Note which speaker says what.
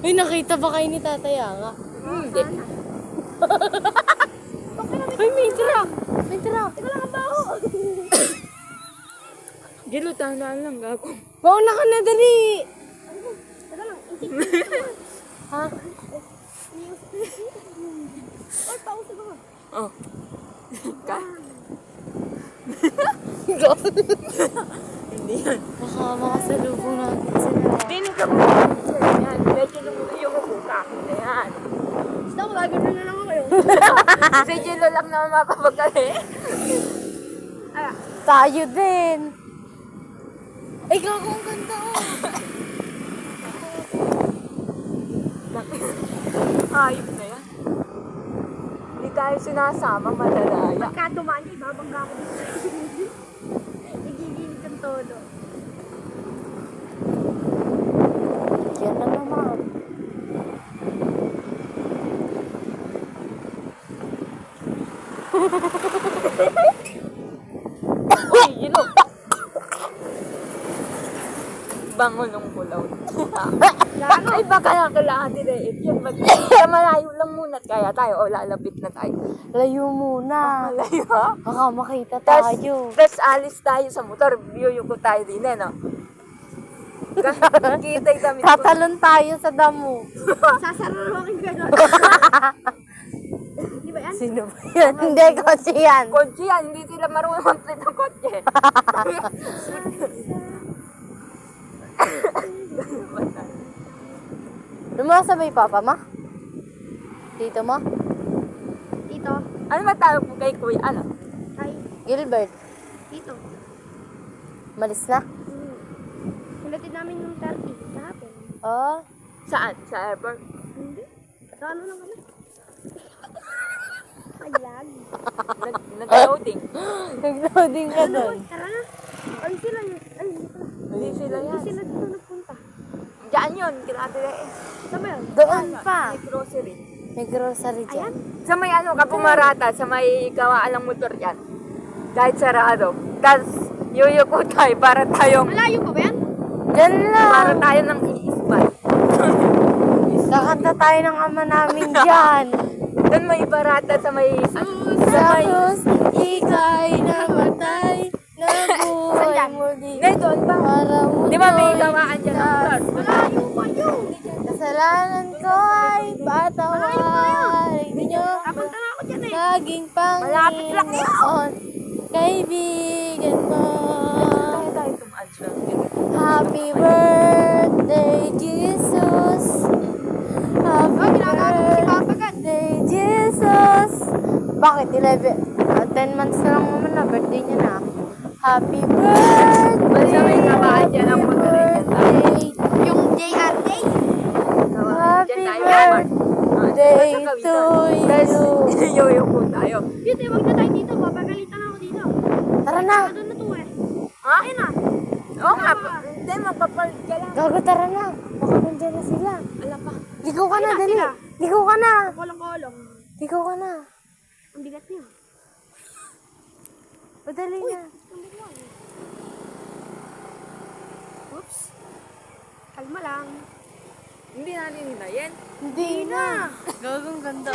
Speaker 1: Uy, nakita ba kayo ni Tatay Anga?
Speaker 2: Hindi.
Speaker 1: Uy, may truck! May truck!
Speaker 2: Ito lang ang baho. Gilo, tandaan lang, gago.
Speaker 1: Mauna ka na, dali!
Speaker 2: Ito lang,
Speaker 1: Ha?
Speaker 2: Ay, pauso ba?
Speaker 1: Oh.
Speaker 2: Ka? Hindi yan.
Speaker 1: Baka makasalubong natin sila.
Speaker 2: Piling ka mo. Yan, medyo yung upuka. Ayan. Basta ko, lagi na lang ako kayo. Si Jilo lang naman mapapagkali. Ay,
Speaker 1: Tayo din! Ay, gago, ang ganda oh!
Speaker 2: ayop na yan. Hindi tayo sinasama, madalaya.
Speaker 3: Pagka dumaan niya, ibabangga ko dito. Nagigilit ang todo.
Speaker 1: Yan na naman.
Speaker 2: Uy, Jilo. Bango nung kulaw. Ay, baka nakakailangan din eh. Yun, sa malayo lang muna kaya tayo o lalapit na tayo.
Speaker 1: Layo muna.
Speaker 2: Malayo ha?
Speaker 1: Baka makita
Speaker 2: Tas
Speaker 1: tayo.
Speaker 2: alis tayo sa motor. Yuyuko tayo din eh, no? Kita yung damit ko.
Speaker 1: Tatalon tayo sa damo.
Speaker 3: Sasarurokin ka doon. Di ba yan?
Speaker 1: Sino ba yan? Hindi, kasi yan.
Speaker 2: Kotse yan, hindi sila marunong mag-split ng kotse.
Speaker 1: Lumasabay papa ma? Tito mo?
Speaker 3: Tito.
Speaker 2: Ano matawag po kay Kuya? Ano?
Speaker 3: Ay,
Speaker 1: Gilbert?
Speaker 3: tito.
Speaker 1: Malis na?
Speaker 3: Hinatid namin yung 30 kahapon.
Speaker 1: Oh.
Speaker 2: Saan? Sa airport?
Speaker 3: Hindi. Sa ano lang kami? Ay, lag.
Speaker 2: Nag-loading.
Speaker 1: Nag-loading ka
Speaker 3: Ano,
Speaker 1: doon.
Speaker 3: tara na. Ay, sila yun. Ay, hindi pala.
Speaker 2: Hindi sila
Speaker 3: Hindi
Speaker 2: yan.
Speaker 3: sila dito nagpunta.
Speaker 2: Diyan yun, kinatira eh.
Speaker 3: Saan ba yun?
Speaker 1: Doon pa.
Speaker 2: May grocery.
Speaker 1: May grocery dyan.
Speaker 2: Sa may ano, Kapumarata, sa may gawaan ng motor yan. Kahit sarado. Tapos, yuyuko tayo para tayong,
Speaker 3: Malayo pa ba yan?
Speaker 1: Dyan
Speaker 2: para
Speaker 1: lang.
Speaker 2: tayo ng i-spy.
Speaker 1: Kakanta tayo ng ama namin dyan.
Speaker 2: Doon may barata sa may,
Speaker 1: Tapos, ika'y namatay. Nabuhay muli.
Speaker 2: Ngayon doon ba?
Speaker 1: Para
Speaker 2: Di ba may gawaan dyan ng motor?
Speaker 3: Malayo pa yun.
Speaker 1: kasalanan ko ay patawarin niyo.
Speaker 3: Kapunta na ako dyan eh.
Speaker 1: Laging
Speaker 2: Malapit lang yun.
Speaker 1: Panginoon, kaibigan mo.
Speaker 2: Tayo tumaan siya.
Speaker 1: Happy birthday, Jesus. Happy birthday, Jesus. Bakit? 10 months na lang naman na birthday niya na. Happy birthday.
Speaker 2: Basta may gawaan dyan ng motor yan.
Speaker 3: Yung JRJ.
Speaker 1: Happy birthday to you.
Speaker 2: Yuyuko tayo.
Speaker 3: Dito, wag na tayo dito. Papagalitan ako dito.
Speaker 1: Tara na.
Speaker 3: Doon na to eh.
Speaker 2: Ha?
Speaker 3: Ayun na.
Speaker 2: Oo nga. Hindi, magpapalit ka lang.
Speaker 1: Gago, tara na. Baka nandiyan na sila.
Speaker 2: Alam pa.
Speaker 1: Ligaw ka na,
Speaker 3: Sila,
Speaker 1: dali.
Speaker 3: sila.
Speaker 1: Ligaw ka na.
Speaker 3: Kolong-kolong.
Speaker 1: Ligaw ka na.
Speaker 3: Ang bigat niya.
Speaker 1: Padali na.
Speaker 3: Oops. Kalma lang.
Speaker 2: Hindi natin hinayin.
Speaker 1: Hindi na. Gagong ganda.